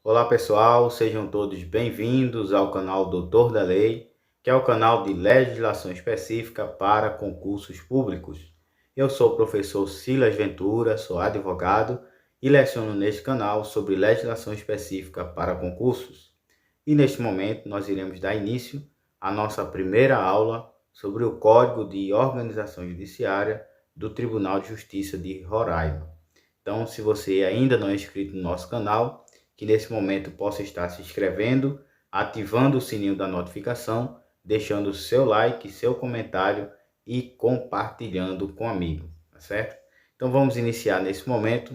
Olá pessoal, sejam todos bem-vindos ao canal Doutor da Lei, que é o canal de legislação específica para concursos públicos. Eu sou o professor Silas Ventura, sou advogado e leciono neste canal sobre legislação específica para concursos. E neste momento nós iremos dar início à nossa primeira aula sobre o Código de Organização Judiciária do Tribunal de Justiça de Roraima. Então, se você ainda não é inscrito no nosso canal, que nesse momento possa estar se inscrevendo, ativando o sininho da notificação, deixando seu like, seu comentário e compartilhando com amigo, tá certo? Então vamos iniciar nesse momento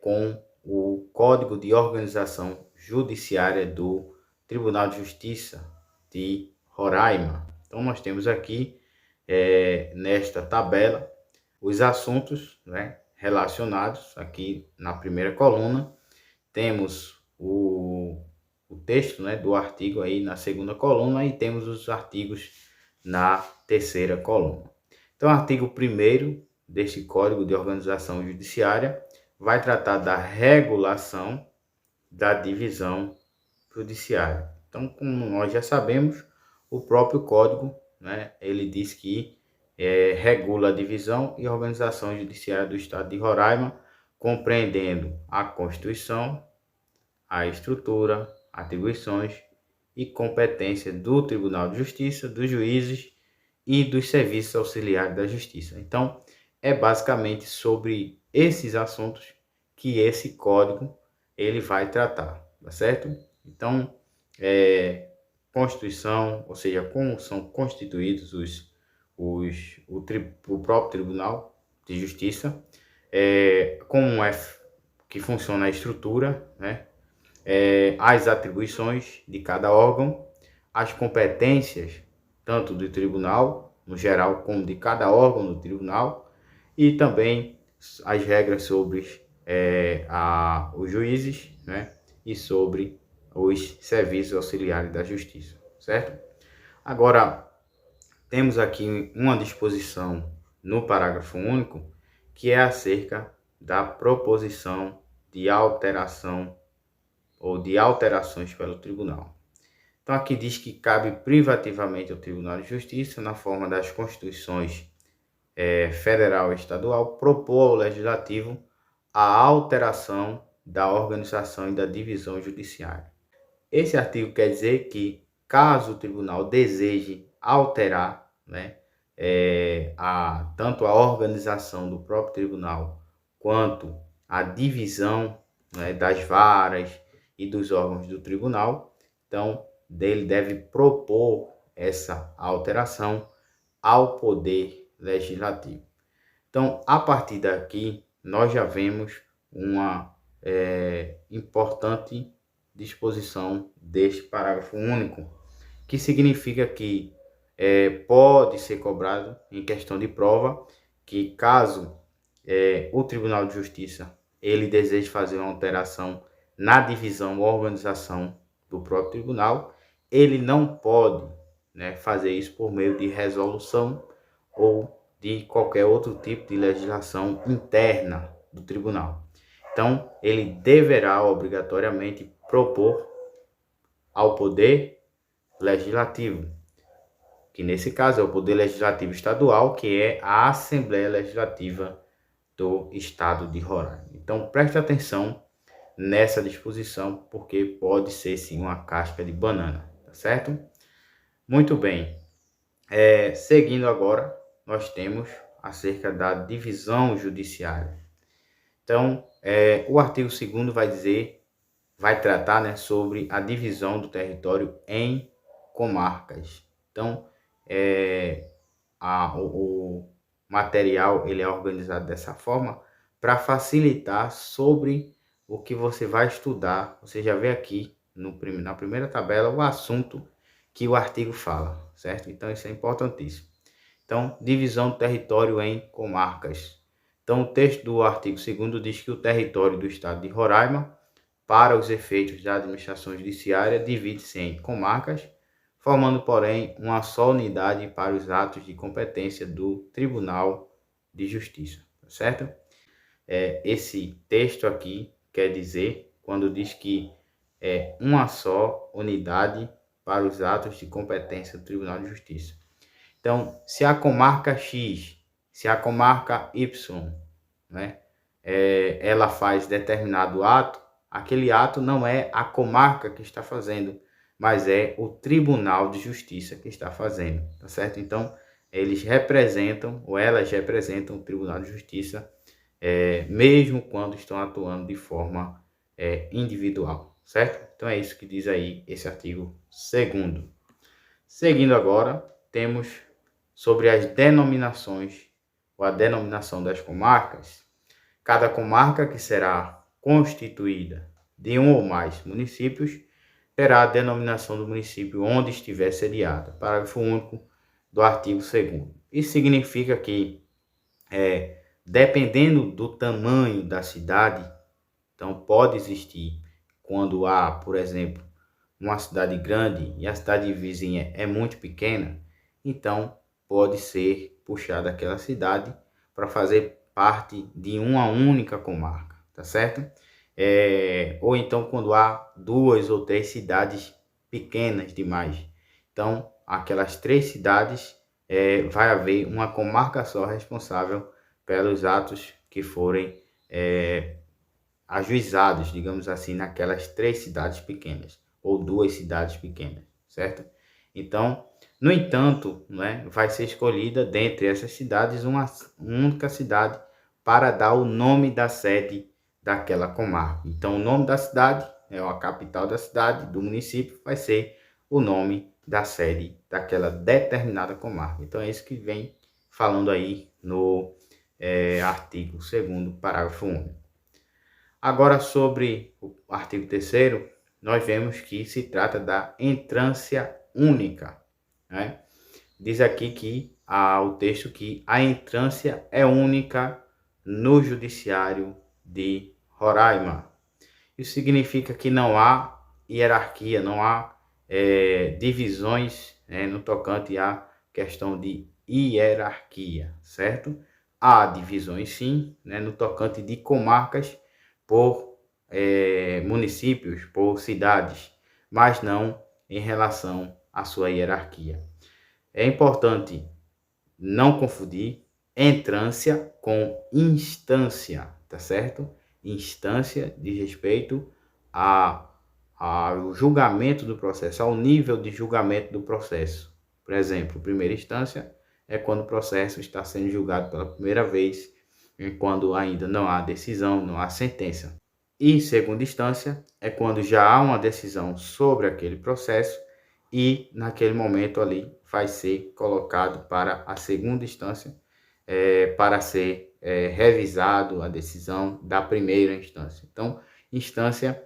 com o Código de Organização Judiciária do Tribunal de Justiça de Roraima. Então nós temos aqui nesta tabela os assuntos, relacionados. Aqui na primeira coluna temos o texto, do artigo aí na segunda coluna, e temos os artigos na terceira coluna. Então, o artigo 1º deste Código de Organização Judiciária vai tratar da regulação da divisão judiciária. Então, como nós já sabemos, o próprio Código, ele diz que regula a divisão e organização judiciária do Estado de Roraima, compreendendo a Constituição, a estrutura, atribuições e competência do Tribunal de Justiça, dos juízes e dos serviços auxiliares da Justiça. Então, é basicamente sobre esses assuntos que esse código ele vai tratar, tá certo? Então, Constituição, ou seja, como são constituídos o próprio Tribunal de Justiça, como é que funciona a estrutura, as atribuições de cada órgão, as competências tanto do tribunal, no geral, como de cada órgão do tribunal, e também as regras sobre os juízes, e sobre os serviços auxiliares da justiça, certo? Agora, temos aqui uma disposição no parágrafo único, que é acerca da proposição de alteração ou de alterações pelo tribunal. Então, aqui diz que cabe privativamente ao Tribunal de Justiça, na forma das Constituições federal e estadual, propor ao Legislativo a alteração da organização e da divisão judiciária. Esse artigo quer dizer que, caso o tribunal deseje alterar tanto a organização do próprio tribunal quanto a divisão das varas e dos órgãos do tribunal, então ele deve propor essa alteração ao Poder Legislativo. Então, a partir daqui, nós já vemos uma importante disposição deste parágrafo único, que significa que pode ser cobrado em questão de prova que, caso o Tribunal de Justiça ele deseje fazer uma alteração na divisão ou organização do próprio tribunal, ele não pode fazer isso por meio de resolução ou de qualquer outro tipo de legislação interna do tribunal. Então, ele deverá obrigatoriamente propor ao Poder Legislativo, que nesse caso é o Poder Legislativo Estadual, que é a Assembleia Legislativa do Estado de Roraima. Então, preste atenção nessa disposição, porque pode ser sim uma casca de banana, tá certo? Muito bem. Seguindo agora, nós temos acerca da divisão judiciária. Então, o artigo 2º vai tratar sobre a divisão do território em comarcas. Então, o material ele é organizado dessa forma para facilitar sobre o que você vai estudar. Você já vê aqui na primeira tabela o assunto que o artigo fala, certo? Então, isso é importantíssimo. Então, divisão do território em comarcas. Então, o texto do artigo 2º diz que o território do estado de Roraima, para os efeitos da administração judiciária, divide-se em comarcas, formando, porém, uma só unidade para os atos de competência do Tribunal de Justiça, certo? Esse texto aqui quer dizer, quando diz que é uma só unidade para os atos de competência do Tribunal de Justiça. Então, se a comarca X, se a comarca Y, né, ela faz determinado ato, aquele ato não é a comarca que está fazendo, mas é o Tribunal de Justiça que está fazendo, tá certo? Então, eles representam, ou elas representam o Tribunal de Justiça, mesmo quando estão atuando de forma individual, certo? Então, é isso que diz aí esse artigo 2º. Seguindo agora, temos sobre as denominações, ou a denominação das comarcas. Cada comarca que será constituída de um ou mais municípios terá a denominação do município onde estiver sediada. Parágrafo único do artigo 2º. Isso significa que, dependendo do tamanho da cidade, então pode existir, quando há, por exemplo, uma cidade grande e a cidade vizinha é muito pequena, então pode ser puxada aquela cidade para fazer parte de uma única comarca, tá certo? Ou então quando há 2 ou 3 cidades pequenas demais, então aquelas 3 cidades vai haver uma comarca só responsável pelos atos que forem ajuizados, digamos assim, naquelas 3 cidades pequenas ou 2 cidades pequenas, certo? Então, no entanto, né, vai ser escolhida dentre essas cidades uma única cidade para dar o nome da sede daquela comarca. Então, o nome da cidade, a capital da cidade, do município, vai ser o nome da sede daquela determinada comarca. Então, é isso que vem falando aí no artigo 2º, parágrafo único. Agora, sobre o artigo 3º, nós vemos que se trata da entrância única, né? Diz aqui que o texto que a entrância é única no Judiciário de Roraima. Isso significa que não há hierarquia, não há divisões no tocante à questão de hierarquia, certo? Há divisões sim, no tocante de comarcas por municípios, por cidades, mas não em relação à sua hierarquia. É importante não confundir entrância com instância, tá certo? Instância diz respeito ao julgamento do processo, ao nível de julgamento do processo. Por exemplo, primeira instância é quando o processo está sendo julgado pela primeira vez, quando ainda não há decisão, não há sentença. E segunda instância é quando já há uma decisão sobre aquele processo e naquele momento ali vai ser colocado para a segunda instância para ser revisado a decisão da primeira instância. Então, instância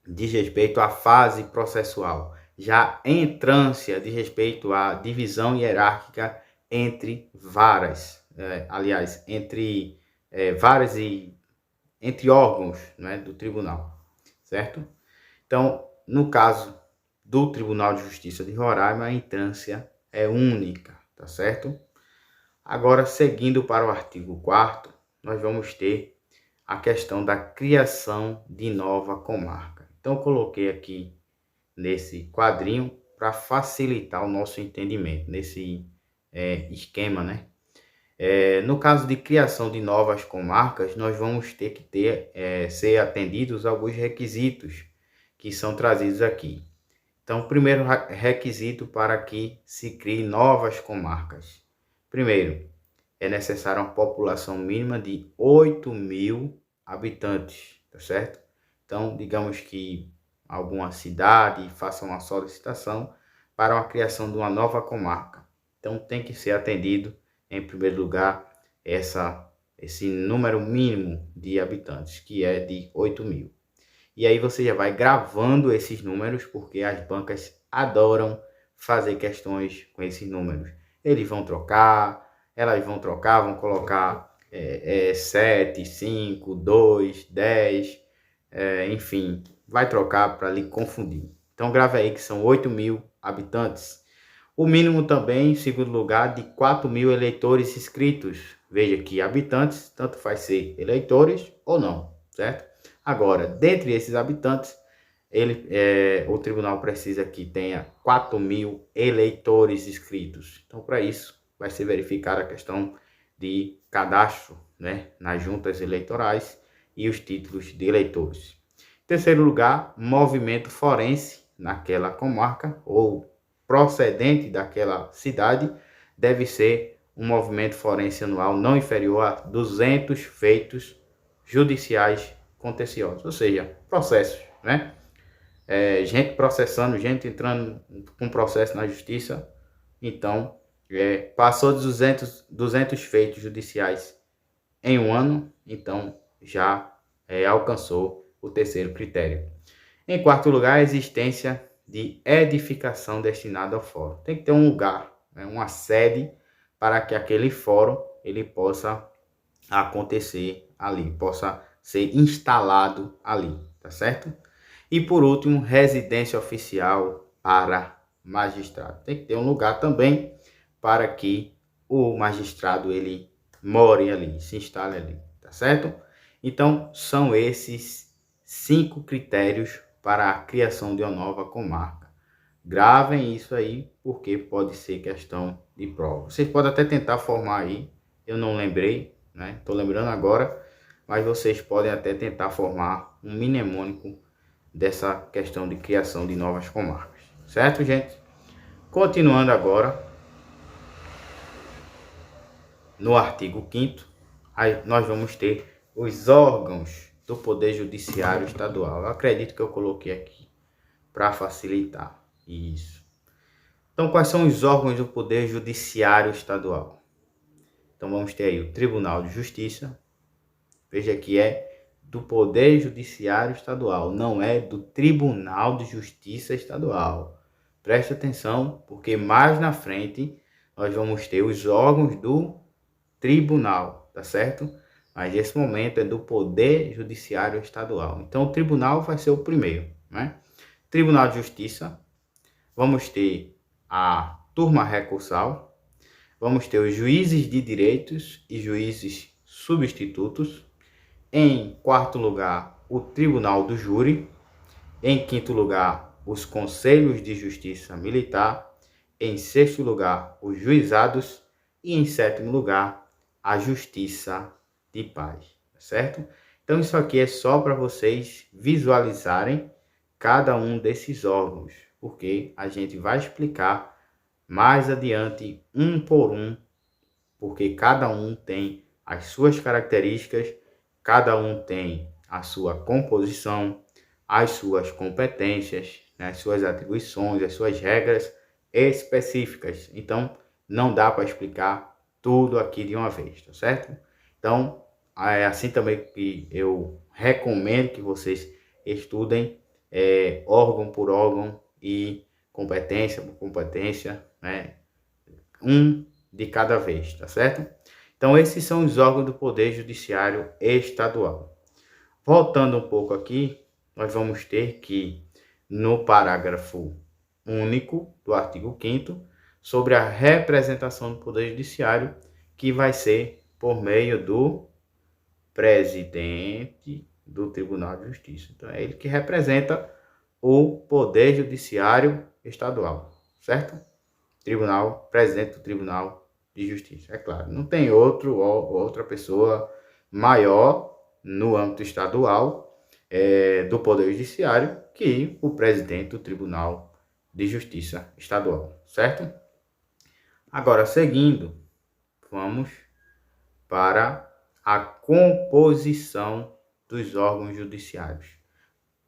diz respeito à fase processual. Já entrância diz respeito à divisão hierárquica entre varas, entre varas e entre órgãos, né, do tribunal, certo? Então, no caso do Tribunal de Justiça de Roraima, a entrância é única, tá certo? Agora, seguindo para o artigo 4º, nós vamos ter a questão da criação de nova comarca. Então, eu coloquei aqui nesse quadrinho para facilitar o nosso entendimento, nesse esquema, né? No caso de criação de novas comarcas, nós vamos ter que ser atendidos a alguns requisitos que são trazidos aqui. Então, o primeiro requisito para que se crie novas comarcas. Primeiro, é necessário uma população mínima de 8.000 habitantes, tá certo? Então, digamos que alguma cidade faça uma solicitação para a criação de uma nova comarca. Então, tem que ser atendido, em primeiro lugar, esse número mínimo de habitantes, que é de 8.000. E aí você já vai gravando esses números, porque as bancas adoram fazer questões com esses números. Elas vão trocar, vão colocar 7, 5, 2, 10, enfim, vai trocar para lhe confundir. Então grave aí que são 8.000 habitantes. O mínimo também, em segundo lugar, de 4.000 eleitores inscritos. Veja que habitantes, tanto faz ser eleitores ou não, certo? Agora, dentre esses habitantes, o tribunal precisa que tenha 4.000 eleitores inscritos. Então, para isso, vai ser verificada a questão de cadastro, né, nas juntas eleitorais e os títulos de eleitores. Em terceiro lugar, movimento forense naquela comarca ou procedente daquela cidade deve ser um movimento forense anual não inferior a 200 feitos judiciais contenciosos, ou seja, processos, né? Gente processando, gente entrando com processo na justiça. Então, passou de 200 feitos judiciais em um ano, então já alcançou o terceiro critério. Em quarto lugar, a existência de edificação destinada ao fórum. Tem que ter um lugar, né, uma sede, para que aquele fórum ele possa acontecer ali, possa ser instalado ali, tá certo? E por último, residência oficial para magistrado. Tem que ter um lugar também para que o magistrado ele more ali, se instale ali, tá certo? Então, são esses 5 critérios para a criação de uma nova comarca. Gravem isso aí, porque pode ser questão de prova. Vocês podem até tentar formar aí, eu não lembrei, né? Estou lembrando agora, mas vocês podem até tentar formar um mnemônico dessa questão de criação de novas comarcas. Certo, gente? Continuando agora, no artigo 5º, nós vamos ter os órgãos do Poder Judiciário Estadual. Eu acredito que eu coloquei aqui para facilitar isso. Então, quais são os órgãos do Poder Judiciário Estadual? Então, vamos ter aí o Tribunal de Justiça. Veja que é do Poder Judiciário Estadual, não é do Tribunal de Justiça Estadual. Preste atenção, porque mais na frente nós vamos ter os órgãos do Tribunal, tá certo? Mas esse momento é do Poder Judiciário Estadual. Então, o Tribunal vai ser o primeiro, né? Tribunal de Justiça, vamos ter a turma recursal, vamos ter os juízes de direitos e juízes substitutos. Em quarto lugar, o Tribunal do Júri. Em quinto lugar, os Conselhos de Justiça Militar. Em sexto lugar, os juizados. E em sétimo lugar, a Justiça de Paz. Certo? Então, isso aqui é só para vocês visualizarem cada um desses órgãos, porque a gente vai explicar mais adiante, um por um, porque cada um tem as suas características, cada um tem a sua composição, as suas competências, né, as suas atribuições, as suas regras específicas. Então, não dá para explicar tudo aqui de uma vez, tá certo? Então, é assim também que eu recomendo que vocês estudem órgão por órgão e competência por competência, né? Um de cada vez, tá certo? Então, esses são os órgãos do Poder Judiciário Estadual. Voltando um pouco aqui, nós vamos ter que, no parágrafo único do artigo 5º, sobre a representação do Poder Judiciário, que vai ser por meio do presidente do Tribunal de Justiça. Então, é ele que representa o Poder Judiciário Estadual, certo? Presidente do Tribunal de Justiça, é claro. Não tem outra pessoa maior no âmbito estadual do Poder Judiciário que o presidente do Tribunal de Justiça Estadual, certo? Agora, seguindo, vamos para a composição dos órgãos judiciários,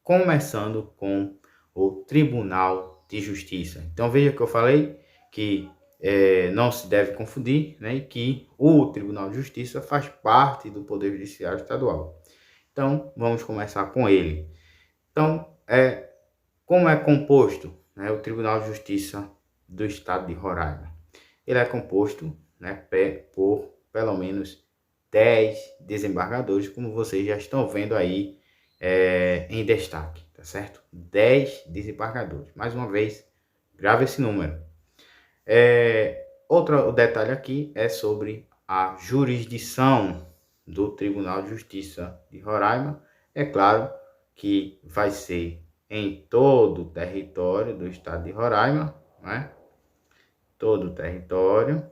começando com o Tribunal de Justiça. Então, veja que eu falei que não se deve confundir, né, e que o Tribunal de Justiça faz parte do Poder Judiciário Estadual. Então, vamos começar com ele. Então, como é composto, né, o Tribunal de Justiça do Estado de Roraima? Ele é composto, né, por pelo menos 10 desembargadores, como vocês já estão vendo aí em destaque, tá certo? 10 desembargadores. Mais uma vez, grave esse número. Outro detalhe aqui é sobre a jurisdição do Tribunal de Justiça de Roraima. É claro que vai ser em todo o território do estado de Roraima, né? Todo o território.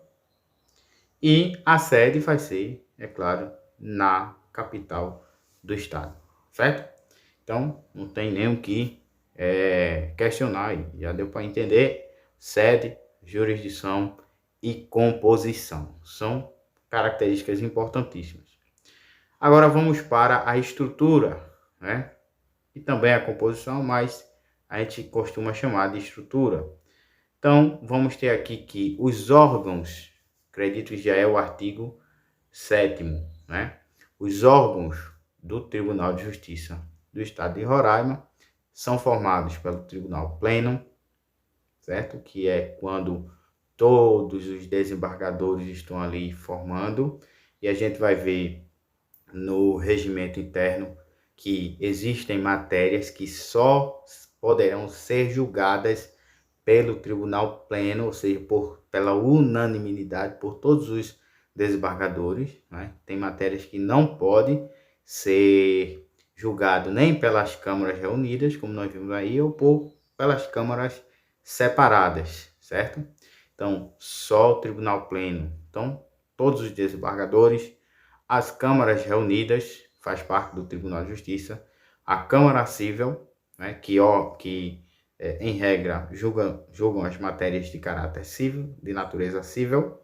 E a sede vai ser, é claro, na capital do estado, certo? Então, não tem nem o que questionar aí. Já deu para entender? Sede, jurisdição e composição. São características importantíssimas. Agora vamos para a estrutura, né? E também a composição, mas a gente costuma chamar de estrutura. Então, vamos ter aqui que os órgãos, acredito já é o artigo 7º, né? Os órgãos do Tribunal de Justiça do Estado de Roraima são formados pelo Tribunal Pleno, certo? Que é quando todos os desembargadores estão ali formando, e a gente vai ver no regimento interno que existem matérias que só poderão ser julgadas pelo Tribunal Pleno, ou seja, pela unanimidade por todos os desembargadores, né? Tem matérias que não podem ser julgado nem pelas câmaras reunidas, como nós vimos aí, ou pelas câmaras separadas, certo? Então, só o Tribunal Pleno. Então, todos os desembargadores, as câmaras reunidas, faz parte do Tribunal de Justiça, a Câmara Cível, né, que em regra julgam as matérias de caráter civil, de natureza civil,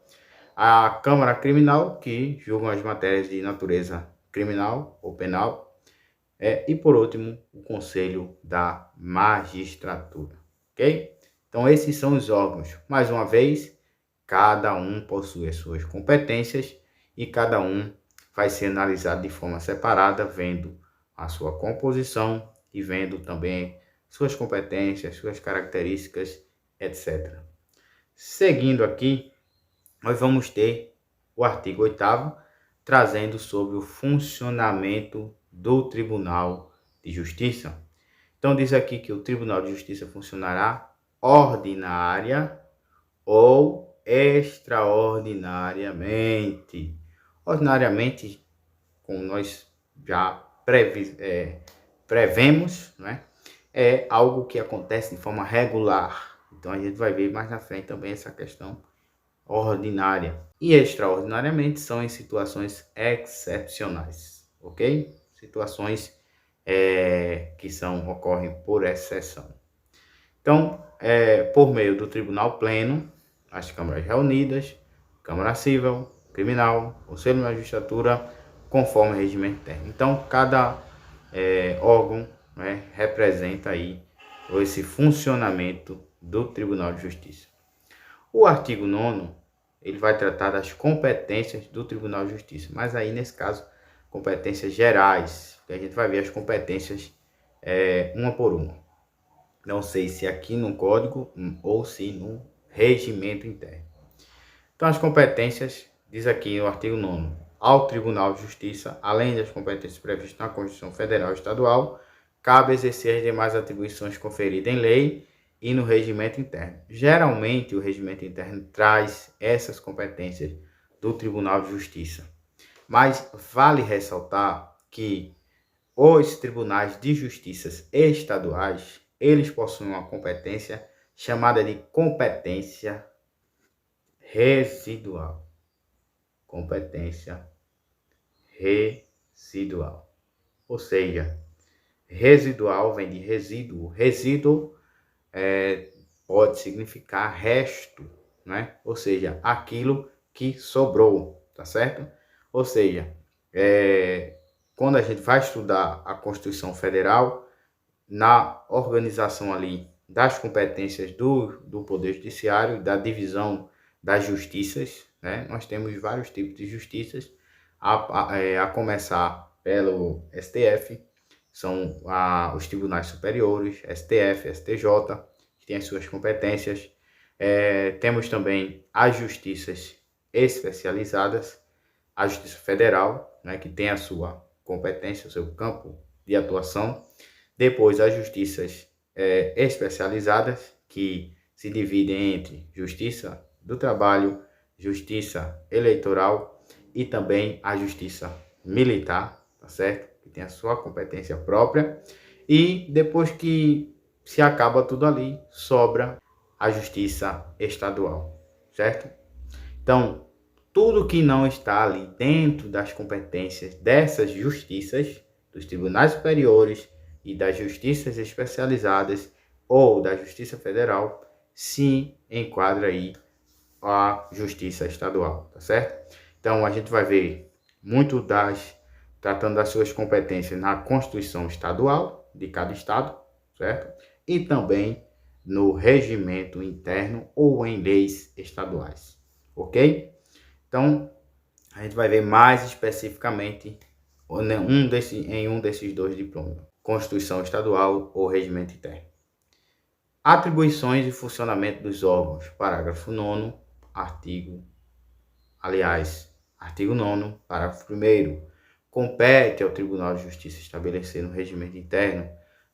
a Câmara Criminal, que julgam as matérias de natureza criminal ou penal, e por último, o Conselho da Magistratura, ok? Então esses são os órgãos. Mais uma vez, cada um possui as suas competências e cada um vai ser analisado de forma separada, vendo a sua composição e vendo também suas competências, suas características, etc. Seguindo aqui, nós vamos ter o artigo 8º, trazendo sobre o funcionamento do Tribunal de Justiça. Então diz aqui que o Tribunal de Justiça funcionará ordinária ou extraordinariamente. Ordinariamente, como nós já prevemos, né? É algo que acontece de forma regular. Então a gente vai ver mais na frente também essa questão ordinária. E extraordinariamente são em situações excepcionais, ok? Situações que ocorrem por exceção. Então, por meio do Tribunal Pleno, as câmaras reunidas, Câmara Cível, Criminal, Conselho de Magistratura, conforme o regimento interno. Então, cada órgão, né, representa aí esse funcionamento do Tribunal de Justiça. O artigo 9º, ele vai tratar das competências do Tribunal de Justiça, mas aí, nesse caso, competências gerais, que a gente vai ver as competências uma por uma. Não sei se aqui no código ou se no regimento interno. Então, as competências, diz aqui no artigo 9º, ao Tribunal de Justiça, além das competências previstas na Constituição Federal e Estadual, cabe exercer as demais atribuições conferidas em lei e no regimento interno. Geralmente, o regimento interno traz essas competências do Tribunal de Justiça. Mas vale ressaltar que os tribunais de justiça estaduais, eles possuem uma competência chamada de competência residual. Competência residual. Ou seja, residual vem de resíduo. Resíduo pode significar resto, né? Ou seja, aquilo que sobrou, tá certo? Ou seja, quando a gente vai estudar a Constituição Federal, na organização ali das competências do Poder Judiciário, da divisão das justiças, né? Nós temos vários tipos de justiças, a começar pelo STF, são os tribunais superiores, STF, STJ, que têm as suas competências. Temos também as justiças especializadas, a Justiça Federal, né, que tem a sua competência, o seu campo de atuação. Depois, as justiças especializadas, que se dividem entre Justiça do Trabalho, Justiça Eleitoral e também a Justiça Militar, tá certo? Que tem a sua competência própria. E depois que se acaba tudo ali, sobra a justiça estadual, certo? Então, tudo que não está ali dentro das competências dessas justiças, dos tribunais superiores e das justiças especializadas ou da Justiça Federal, se enquadra aí a Justiça Estadual, tá certo? Então, a gente vai ver muito tratando das suas competências na Constituição Estadual de cada estado, certo? E também no regimento interno ou em leis estaduais, ok? Então, a gente vai ver mais especificamente em um desses dois diplomas, Constituição Estadual ou Regimento Interno. Atribuições e funcionamento dos órgãos, parágrafo 9º, artigo 9º, parágrafo 1º. Compete ao Tribunal de Justiça estabelecer no regimento interno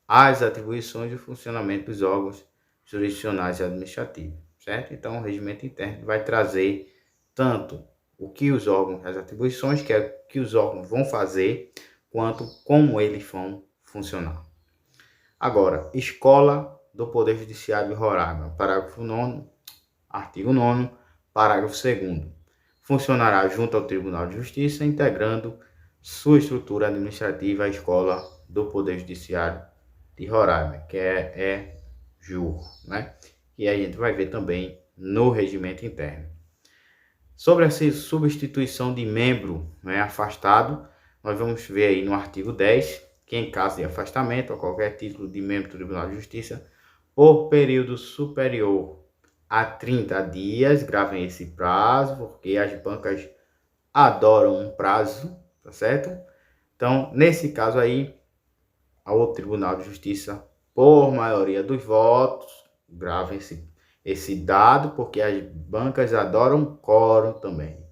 as atribuições e o funcionamento dos órgãos jurisdicionais e administrativos, certo? Então, o regimento interno vai trazer tanto o que os órgãos, as atribuições que os órgãos vão fazer, quanto como eles vão funcionar. Agora, Escola do Poder Judiciário de Roraima, parágrafo 9º, artigo 9º, parágrafo 2º. Funcionará junto ao Tribunal de Justiça, integrando sua estrutura administrativa à Escola do Poder Judiciário de Roraima, que é JUR, né? E aí a gente vai ver também no regimento interno. Sobre essa substituição de membro, né, afastado, nós vamos ver aí no artigo 10, que em caso de afastamento a qualquer título de membro do Tribunal de Justiça, por período superior a 30 dias, gravem esse prazo, porque as bancas adoram um prazo, tá certo? Então, nesse caso aí, ao Tribunal de Justiça, por maioria dos votos, gravem esse dado, porque as bancas adoram quórum também,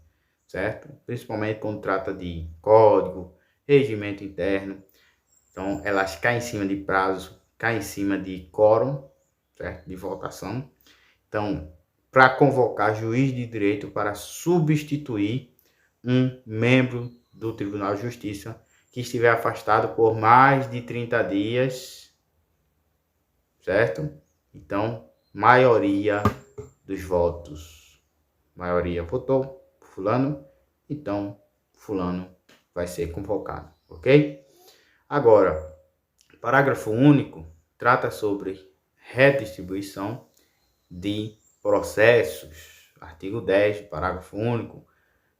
certo? Principalmente quando trata de código, regimento interno. Então, elas caem em cima de prazo, caem em cima de quórum, certo? De votação. Então, para convocar juiz de direito para substituir um membro do Tribunal de Justiça que estiver afastado por mais de 30 dias, certo? Então, maioria dos votos. Maioria votou fulano, então fulano vai ser convocado, ok? Agora, parágrafo único trata sobre redistribuição de processos. Artigo 10, parágrafo único.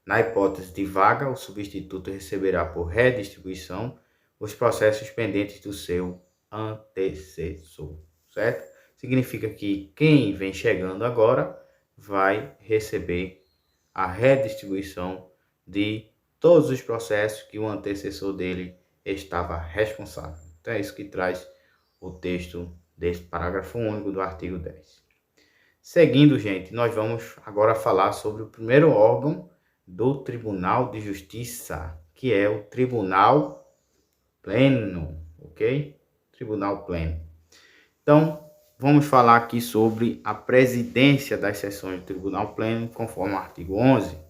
Na hipótese de vaga, o substituto receberá por redistribuição os processos pendentes do seu antecessor, certo? Significa que quem vem chegando agora vai receber a redistribuição de todos os processos que o antecessor dele estava responsável. Então é isso que traz o texto desse parágrafo único do artigo 10. Seguindo, gente, nós vamos agora falar sobre o primeiro órgão do Tribunal de Justiça, que é o Tribunal Pleno, ok? Tribunal Pleno. Então, vamos falar aqui sobre a presidência das sessões do Tribunal Pleno, conforme o artigo 11. O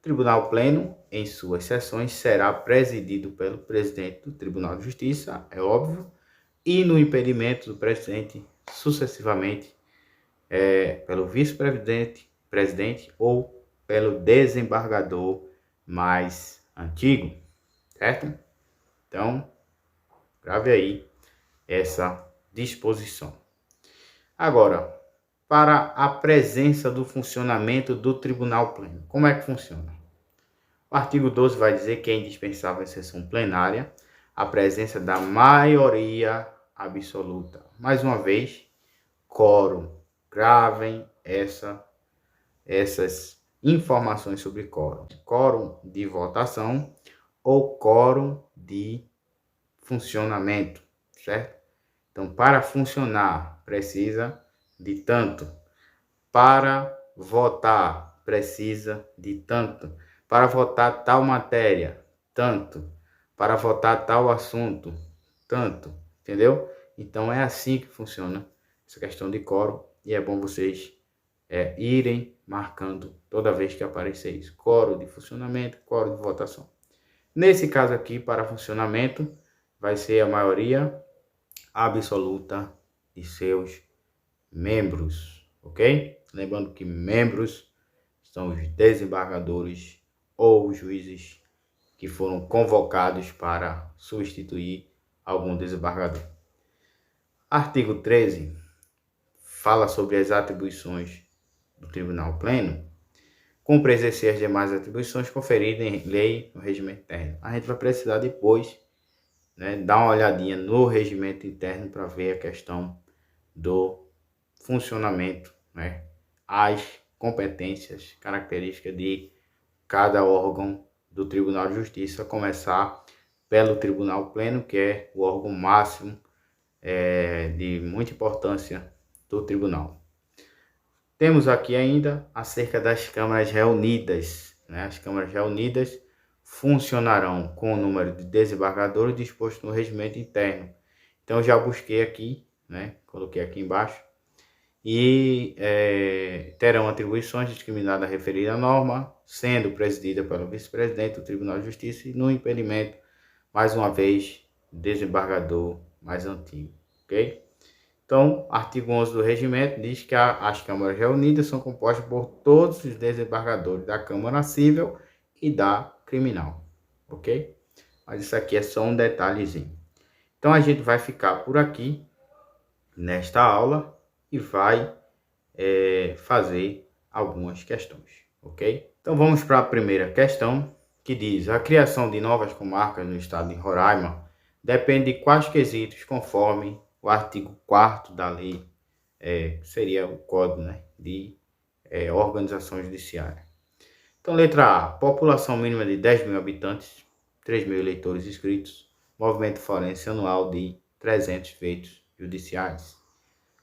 Tribunal Pleno, em suas sessões, será presidido pelo presidente do Tribunal de Justiça, é óbvio, e no impedimento do presidente, sucessivamente, pelo vice-presidente, presidente ou pelo desembargador mais antigo, certo? Então, grave aí essa disposição. Agora, para a presença do funcionamento do Tribunal Pleno, como é que funciona? O artigo 12 vai dizer que é indispensável em sessão plenária a presença da maioria absoluta. Mais uma vez, quórum. Gravem essas informações sobre quórum. Quórum de votação ou quórum de funcionamento, certo? Então, para funcionar, precisa de tanto. Para votar, precisa de tanto. Para votar tal matéria, tanto. Para votar tal assunto, tanto. Entendeu? Então, é assim que funciona essa questão de quórum. E é bom vocês irem marcando toda vez que aparecer isso. Quórum de funcionamento, quórum de votação. Nesse caso aqui, para funcionamento, vai ser a maioria absoluta de seus membros, ok? Lembrando que membros são os desembargadores ou os juízes que foram convocados para substituir algum desembargador. Artigo 13 fala sobre as atribuições do Tribunal Pleno. Cumpre exercer as demais atribuições conferidas em lei no regimento interno. A gente vai precisar depois, né, dar uma olhadinha no regimento interno para ver a questão do funcionamento, né, as competências, características de cada órgão do Tribunal de Justiça, a começar pelo Tribunal Pleno, que é o órgão máximo de muita importância do Tribunal. Temos aqui ainda acerca das câmaras reunidas, né? As câmaras reunidas funcionarão com o número de desembargadores disposto no regimento interno. Então, eu já busquei aqui, né? Coloquei aqui embaixo. E terão atribuições discriminadas à referida norma, sendo presidida pelo vice-presidente do Tribunal de Justiça e no impedimento, mais uma vez, desembargador mais antigo, ok? Então, artigo 11 do regimento diz que as câmaras reunidas são compostas por todos os desembargadores da Câmara Civil e da Criminal, ok? Mas isso aqui é só um detalhezinho. Então, a gente vai ficar por aqui nesta aula e vai fazer algumas questões, ok? Então, vamos para a primeira questão, que diz: a criação de novas comarcas no estado de Roraima depende de quais quesitos, conforme o artigo 4º da lei, seria o Código, né, de Organização Judiciária. Então, letra A, população mínima de 10 mil habitantes, 3 mil eleitores inscritos, movimento forense anual de 300 feitos judiciais.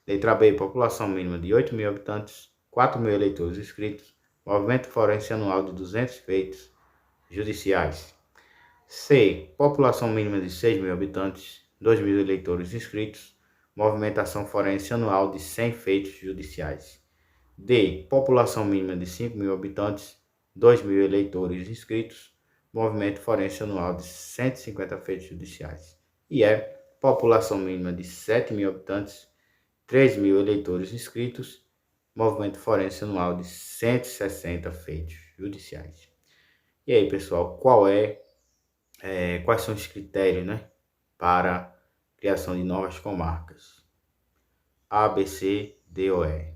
Letra B, população mínima de 8 mil habitantes, 4 mil eleitores inscritos, movimento forense anual de 200 feitos judiciais. C, população mínima de 6 mil habitantes, 2 mil eleitores inscritos, movimentação forense anual de 100 feitos judiciais. D, população mínima de 5 mil habitantes, 2 mil eleitores inscritos, movimento forense anual de 150 feitos judiciais. E E, população mínima de 7 mil habitantes, 3 mil eleitores inscritos, movimento forense anual de 160 feitos judiciais. E aí, pessoal, quais são os critérios, né, para a criação de novas comarcas? A, B, C, D ou E?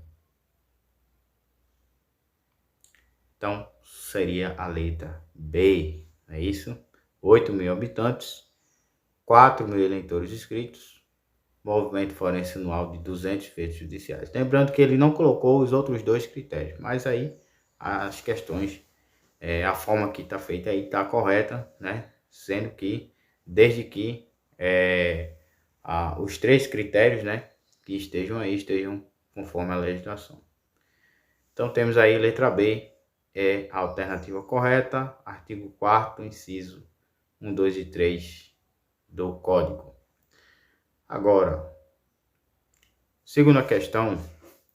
Então, seria a letra B, é isso? 8 mil habitantes, 4 mil eleitores inscritos, movimento forense anual de 200 feitos judiciais. Lembrando que ele não colocou os outros dois critérios, mas aí as questões, a forma que está feita aí está correta, né? Sendo que, desde que os 3 critérios, né, que estejam conforme a legislação. Então, temos aí letra B, é a alternativa correta, artigo 4º, inciso 1, 2 e 3 do Código. Agora, segunda questão: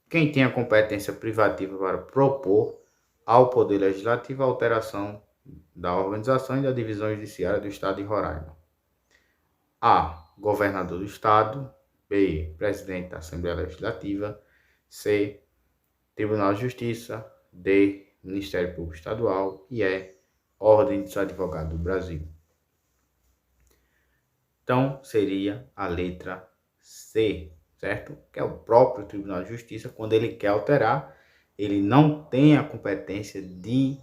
quem tem a competência privativa para propor ao Poder Legislativo a alteração da organização e da divisão judiciária do Estado de Roraima? A, governador do Estado. B, presidente da Assembleia Legislativa. C, Tribunal de Justiça. D, Ministério Público Estadual. E E, Ordem dos Advogados do Brasil. Então, seria a letra C, certo? Que é o próprio Tribunal de Justiça. Quando ele quer alterar, ele não tem a competência de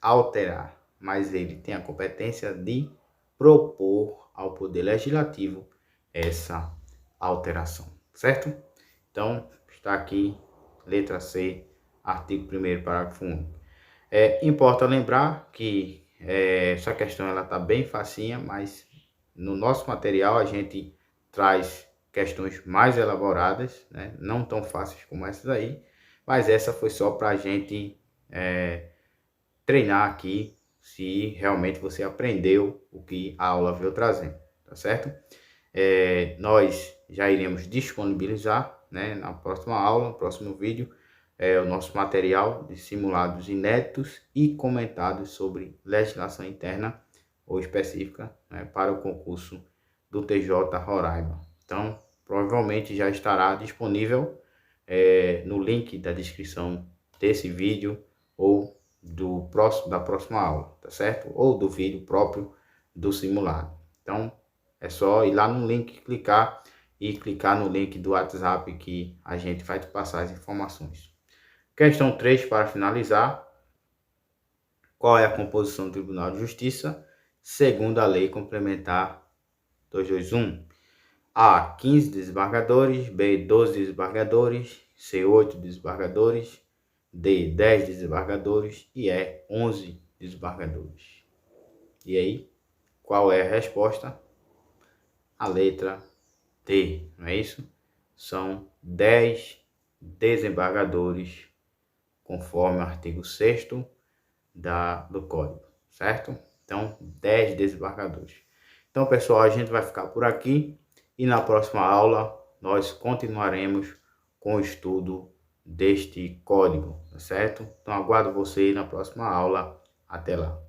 alterar, mas ele tem a competência de propor ao Poder Legislativo essa alteração, certo? Então, está aqui, letra C, artigo 1º, parágrafo único. Importa lembrar que essa questão ela está bem facinha, mas no nosso material a gente traz questões mais elaboradas, né? Não tão fáceis como essas aí, mas essa foi só para a gente treinar aqui se realmente você aprendeu o que a aula veio trazendo, tá certo? Nós já iremos disponibilizar, né, na próxima aula, no próximo vídeo, o nosso material de simulados inéditos e comentados sobre legislação interna ou específica, né, para o concurso do TJ Roraima. Então, provavelmente já estará disponível no link da descrição desse vídeo ou da próxima aula, tá certo? Ou do vídeo próprio do simulado. Então, é só ir lá no link, clicar no link do WhatsApp que a gente vai te passar as informações. Questão 3, para finalizar. Qual é a composição do Tribunal de Justiça, segundo a Lei Complementar 221? A, 15 desembargadores, B, 12 desembargadores, C, 8 desembargadores, D, 10 desembargadores e E, 11 desembargadores. E aí, qual é a resposta? A letra D, não é isso? São 10 desembargadores, conforme o artigo 6º do Código, certo? Então, 10 desembargadores. Então, pessoal, a gente vai ficar por aqui e na próxima aula nós continuaremos com o estudo deste código, tá certo? Então, aguardo você na próxima aula. Até lá.